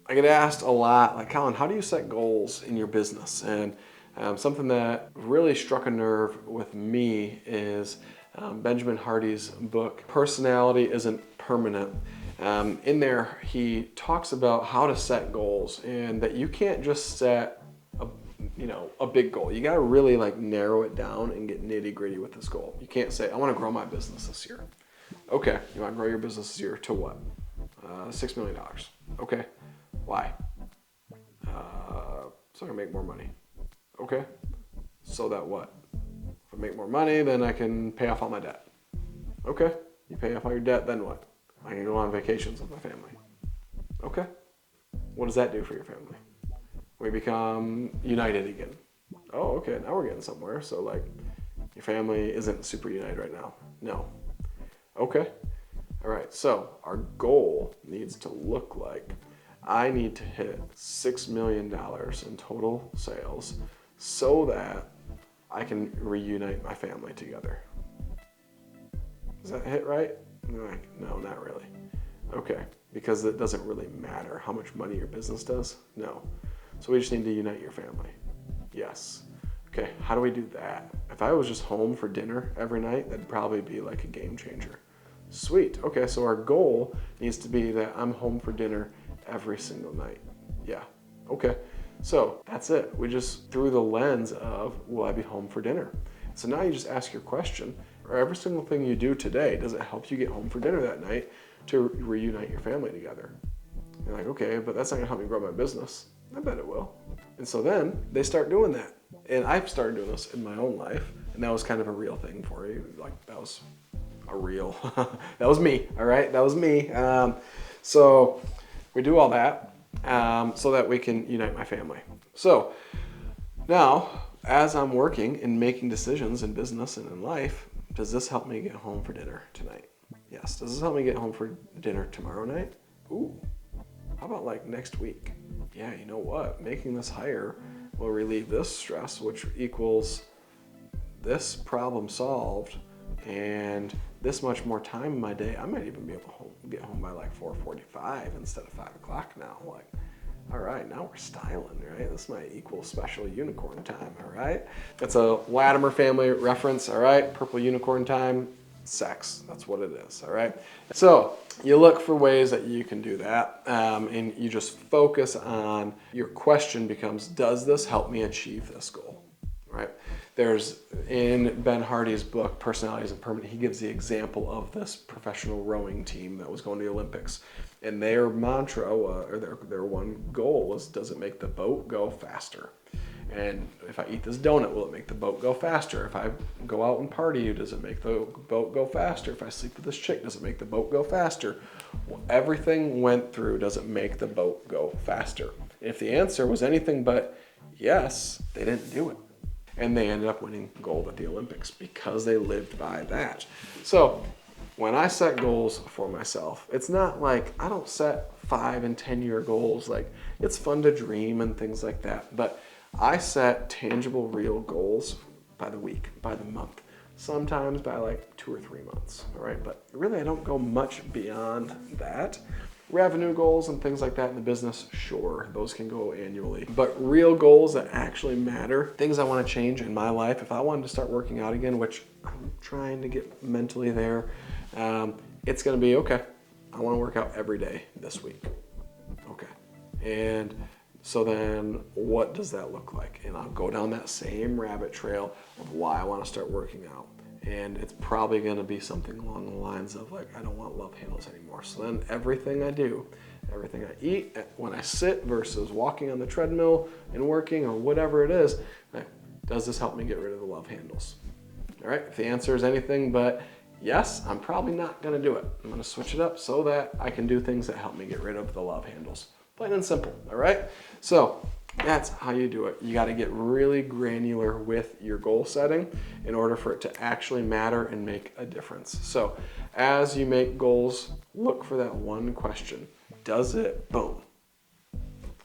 I get asked a lot, like, Colin, how do you set goals in your business? And something that really struck a nerve with me is Benjamin Hardy's book, Personality Isn't Permanent. In there, he talks about how to set goals and that you can't just set a big goal. You got to really like narrow it down and get nitty gritty with this goal. You can't say, I want to grow my business this year. Okay, you want to grow your business this year to what? $6 million. Okay, why? So I can make more money. Okay, so that what? If I make more money, then I can pay off all my debt. Okay, you pay off all your debt, then what? I can go on vacations with my family. Okay, what does that do for your family? We become united again. Oh, okay, now we're getting somewhere. So like, your family isn't super united right now. No. Okay. All right, so our goal needs to look like I need to hit $6 million in total sales so that I can reunite my family together. Does that hit right? Like, no, not really. Okay, because it doesn't really matter how much money your business does? No. So we just need to unite your family. Yes. Okay, how do we do that? If I was just home for dinner every night, that'd probably be like a game changer. Sweet. Okay, so our goal needs to be that I'm home for dinner every single night. Yeah. Okay. So that's it. We just through the lens of, will I be home for dinner? So now you just ask your question, or every single thing you do today, does it help you get home for dinner that night to reunite your family together? You're like, okay, but that's not gonna help me grow my business. I bet it will. And so then they start doing that. And I've started doing this in my own life, and that was kind of a real thing for you. Like that was a real, that was me, all right? That was me. So we do all that so that we can unite my family. So now, as I'm working and making decisions in business and in life, does this help me get home for dinner tonight? Yes. Does this help me get home for dinner tomorrow night? Ooh, how about like next week? Yeah, you know what? Making this higher will relieve this stress, which equals this problem solved and this much more time in my day. I might even be able to get home by like 4:45 instead of 5 o'clock now. Like, all right, now we're styling, right? This might equal special unicorn time, all right? That's a Latimer family reference, all right? Purple unicorn time, sex, that's what it is, all right? So you look for ways that you can do that, and you just focus on, your question becomes, does this help me achieve this goal, right? There's, in Ben Hardy's book, Personality Isn't Permanent, he gives the example of this professional rowing team that was going to the Olympics. And their mantra, or their one goal was, does it make the boat go faster? And if I eat this donut, will it make the boat go faster? If I go out and party, does it make the boat go faster? If I sleep with this chick, does it make the boat go faster? Well, everything went through, does it make the boat go faster? And if the answer was anything but yes, they didn't do it. And they ended up winning gold at the Olympics because they lived by that. So when I set goals for myself, it's not like, I don't set 5 and 10-year goals. Like, it's fun to dream and things like that. But I set tangible, real goals by the week, by the month, sometimes by like 2 or 3 months, all right? But really, I don't go much beyond that. Revenue goals and things like that in the business, sure, those can go annually. But real goals that actually matter, things I want to change in my life, if I wanted to start working out again, which I'm trying to get mentally there, it's going to be, okay, I want to work out every day this week. Okay. And so then what does that look like? And I'll go down that same rabbit trail of why I want to start working out. And it's probably going to be something along the lines of like, I don't want love handles anymore. So then everything I do, everything I eat, when I sit versus walking on the treadmill and working or whatever it is, does this help me get rid of the love handles? All right, if the answer is anything but yes, I'm probably not going to do it. I'm going to switch it up so that I can do things that help me get rid of the love handles. Plain and simple, all right? So that's how you do it. You got to get really granular with your goal setting in order for it to actually matter and make a difference. So as you make goals, look for that one question. Does it? Boom.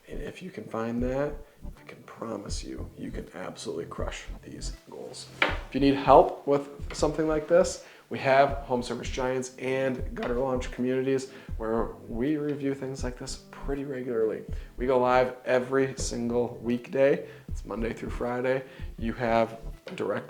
And if you can find that, I can promise you, you can absolutely crush these goals. If you need help with something like this, we have Home Service Giants and Gutter Launch Communities where we review things like this pretty regularly. We go live every single weekday. It's Monday through Friday. You have direct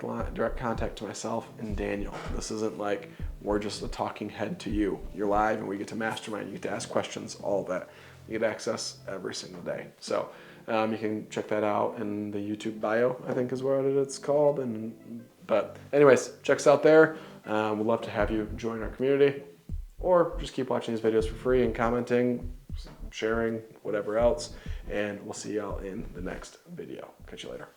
contact to myself and Daniel. This isn't like we're just a talking head to you. You're live and we get to mastermind. You get to ask questions, all that. You get access every single day. So you can check that out in the YouTube bio, I think is what it's called. But anyways, check us out there. We'd love to have you join our community, or just keep watching these videos for free and commenting, sharing, whatever else. And we'll see y'all in the next video. Catch you later.